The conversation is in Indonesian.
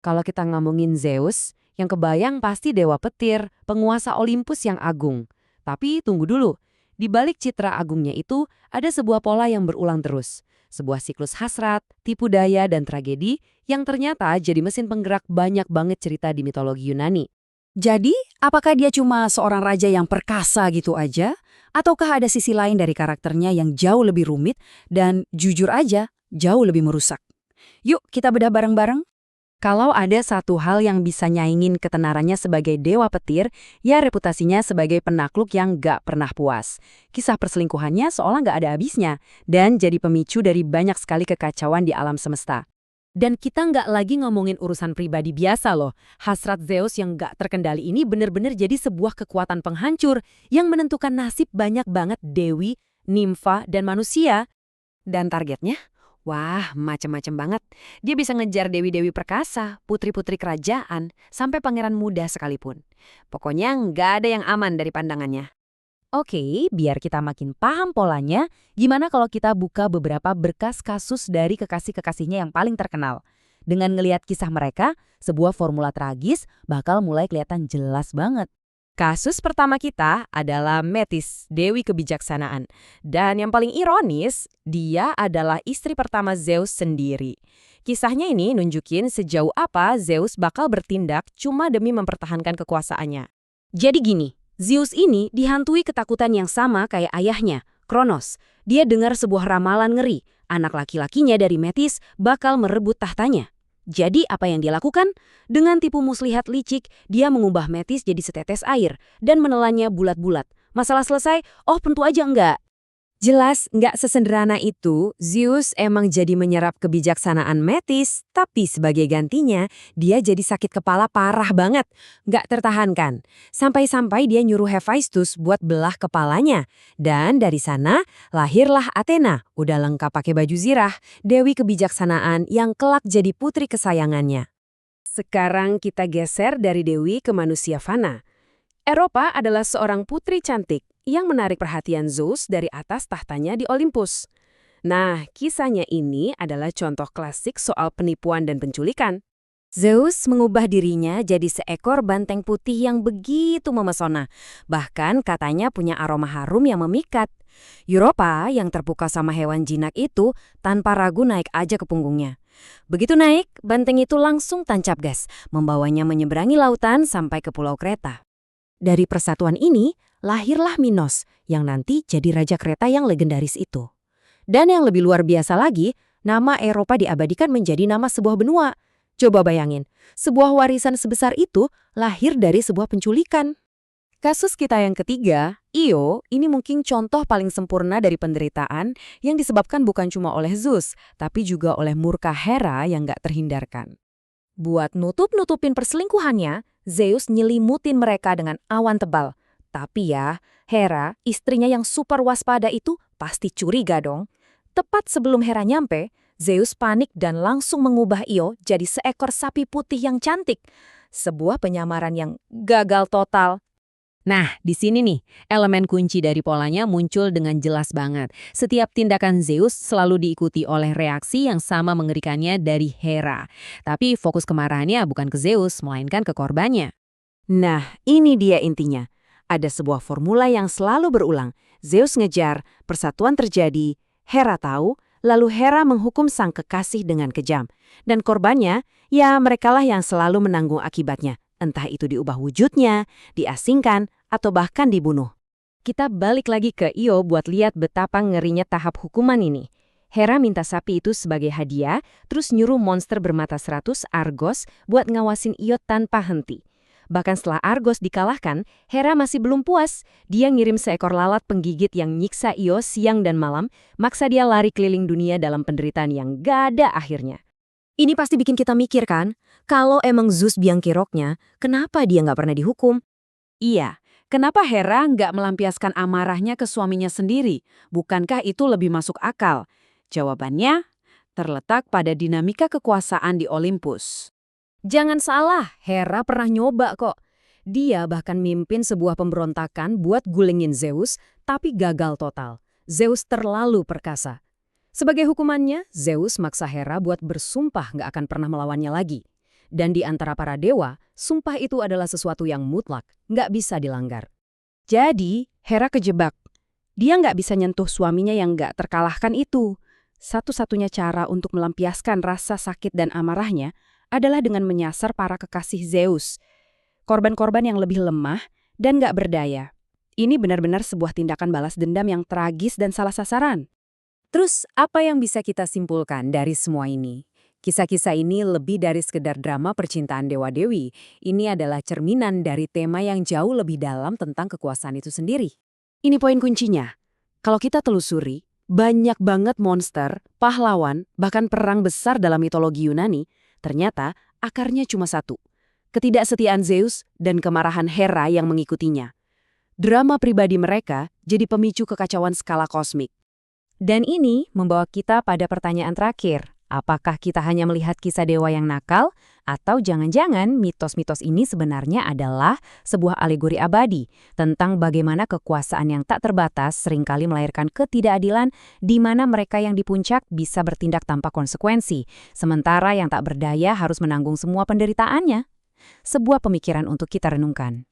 Kalau kita ngomongin Zeus, yang kebayang pasti dewa petir, penguasa Olympus yang agung. Tapi tunggu dulu, di balik citra agungnya itu ada sebuah pola yang berulang terus. Sebuah siklus hasrat, tipu daya, dan tragedi yang ternyata jadi mesin penggerak banyak banget cerita di mitologi Yunani. Jadi, apakah dia cuma seorang raja yang perkasa gitu aja? Ataukah ada sisi lain dari karakternya yang jauh lebih rumit dan jujur aja jauh lebih merusak? Yuk kita bedah bareng-bareng. Kalau ada satu hal yang bisa nyaingin ketenarannya sebagai dewa petir, ya reputasinya sebagai penakluk yang gak pernah puas. Kisah perselingkuhannya seolah gak ada habisnya, dan jadi pemicu dari banyak sekali kekacauan di alam semesta. Dan kita nggak lagi ngomongin urusan pribadi biasa loh. Hasrat Zeus yang nggak terkendali ini benar-benar jadi sebuah kekuatan penghancur yang menentukan nasib banyak banget dewi, nimfa, dan manusia. Dan targetnya? Wah, macem-macem banget. Dia bisa ngejar dewi-dewi perkasa, putri-putri kerajaan, sampai pangeran muda sekalipun. Pokoknya nggak ada yang aman dari pandangannya. Oke, biar kita makin paham polanya, gimana kalau kita buka beberapa berkas kasus dari kekasih-kekasihnya yang paling terkenal? Dengan ngelihat kisah mereka, sebuah formula tragis bakal mulai kelihatan jelas banget. Kasus pertama kita adalah Metis, Dewi Kebijaksanaan. Dan yang paling ironis, dia adalah istri pertama Zeus sendiri. Kisahnya ini nunjukin sejauh apa Zeus bakal bertindak cuma demi mempertahankan kekuasaannya. Jadi gini, Zeus ini dihantui ketakutan yang sama kayak ayahnya, Kronos. Dia dengar sebuah ramalan ngeri, anak laki-lakinya dari Metis bakal merebut tahtanya. Jadi apa yang dia lakukan? Dengan tipu muslihat licik, dia mengubah Metis jadi setetes air dan menelannya bulat-bulat. Masalah selesai? Oh, tentu aja enggak. Jelas nggak sesederhana itu, Zeus emang jadi menyerap kebijaksanaan Metis, tapi sebagai gantinya, dia jadi sakit kepala parah banget. Nggak tertahankan. Sampai-sampai dia nyuruh Hephaestus buat belah kepalanya. Dan dari sana, lahirlah Athena, udah lengkap pakai baju zirah, dewi kebijaksanaan yang kelak jadi putri kesayangannya. Sekarang kita geser dari dewi ke manusia fana. Eropa adalah seorang putri cantik yang menarik perhatian Zeus dari atas tahtanya di Olympus. Nah, kisahnya ini adalah contoh klasik soal penipuan dan penculikan. Zeus mengubah dirinya jadi seekor banteng putih yang begitu memesona. Bahkan katanya punya aroma harum yang memikat. Europa yang terpukau sama hewan jinak itu tanpa ragu naik aja ke punggungnya. Begitu naik, banteng itu langsung tancap gas, membawanya menyeberangi lautan sampai ke Pulau Kreta. Dari persatuan ini, lahirlah Minos, yang nanti jadi raja Kreta yang legendaris itu. Dan yang lebih luar biasa lagi, nama Eropa diabadikan menjadi nama sebuah benua. Coba bayangin, sebuah warisan sebesar itu lahir dari sebuah penculikan. Kasus kita yang ketiga, Io, ini mungkin contoh paling sempurna dari penderitaan yang disebabkan bukan cuma oleh Zeus, tapi juga oleh murka Hera yang gak terhindarkan. Buat nutup-nutupin perselingkuhannya, Zeus nyelimutin mereka dengan awan tebal. Tapi ya, Hera, istrinya yang super waspada itu pasti curiga dong. Tepat sebelum Hera nyampe, Zeus panik dan langsung mengubah Io jadi seekor sapi putih yang cantik. Sebuah penyamaran yang gagal total. Nah, di sini nih, elemen kunci dari polanya muncul dengan jelas banget. Setiap tindakan Zeus selalu diikuti oleh reaksi yang sama mengerikannya dari Hera. Tapi fokus kemarahannya bukan ke Zeus, melainkan ke korbannya. Nah, ini dia intinya. Ada sebuah formula yang selalu berulang. Zeus ngejar, persatuan terjadi, Hera tahu, lalu Hera menghukum sang kekasih dengan kejam. Dan korbannya, ya merekalah yang selalu menanggung akibatnya. Entah itu diubah wujudnya, diasingkan, atau bahkan dibunuh. Kita balik lagi ke Io buat lihat betapa ngerinya tahap hukuman ini. Hera minta sapi itu sebagai hadiah, terus nyuruh monster bermata 100 Argos buat ngawasin Io tanpa henti. Bahkan setelah Argos dikalahkan, Hera masih belum puas. Dia ngirim seekor lalat penggigit yang nyiksa Io siang dan malam, maksa dia lari keliling dunia dalam penderitaan yang gak ada akhirnya. Ini pasti bikin kita mikir kan, kalau emang Zeus biang keroknya, kenapa dia nggak pernah dihukum? Iya, kenapa Hera nggak melampiaskan amarahnya ke suaminya sendiri? Bukankah itu lebih masuk akal? Jawabannya terletak pada dinamika kekuasaan di Olympus. Jangan salah, Hera pernah nyoba kok. Dia bahkan mimpin sebuah pemberontakan buat gulingin Zeus, tapi gagal total. Zeus terlalu perkasa. Sebagai hukumannya, Zeus maksa Hera buat bersumpah nggak akan pernah melawannya lagi. Dan di antara para dewa, sumpah itu adalah sesuatu yang mutlak, nggak bisa dilanggar. Jadi, Hera kejebak. Dia nggak bisa nyentuh suaminya yang nggak terkalahkan itu. Satu-satunya cara untuk melampiaskan rasa sakit dan amarahnya adalah dengan menyasar para kekasih Zeus. Korban-korban yang lebih lemah dan nggak berdaya. Ini benar-benar sebuah tindakan balas dendam yang tragis dan salah sasaran. Terus, apa yang bisa kita simpulkan dari semua ini? Kisah-kisah ini lebih dari sekedar drama percintaan dewa-dewi. Ini adalah cerminan dari tema yang jauh lebih dalam tentang kekuasaan itu sendiri. Ini poin kuncinya. Kalau kita telusuri, banyak banget monster, pahlawan, bahkan perang besar dalam mitologi Yunani, ternyata akarnya cuma satu. Ketidaksetiaan Zeus dan kemarahan Hera yang mengikutinya. Drama pribadi mereka jadi pemicu kekacauan skala kosmik. Dan ini membawa kita pada pertanyaan terakhir. Apakah kita hanya melihat kisah dewa yang nakal? Atau jangan-jangan mitos-mitos ini sebenarnya adalah sebuah alegori abadi tentang bagaimana kekuasaan yang tak terbatas seringkali melahirkan ketidakadilan di mana mereka yang di puncak bisa bertindak tanpa konsekuensi, sementara yang tak berdaya harus menanggung semua penderitaannya? Sebuah pemikiran untuk kita renungkan.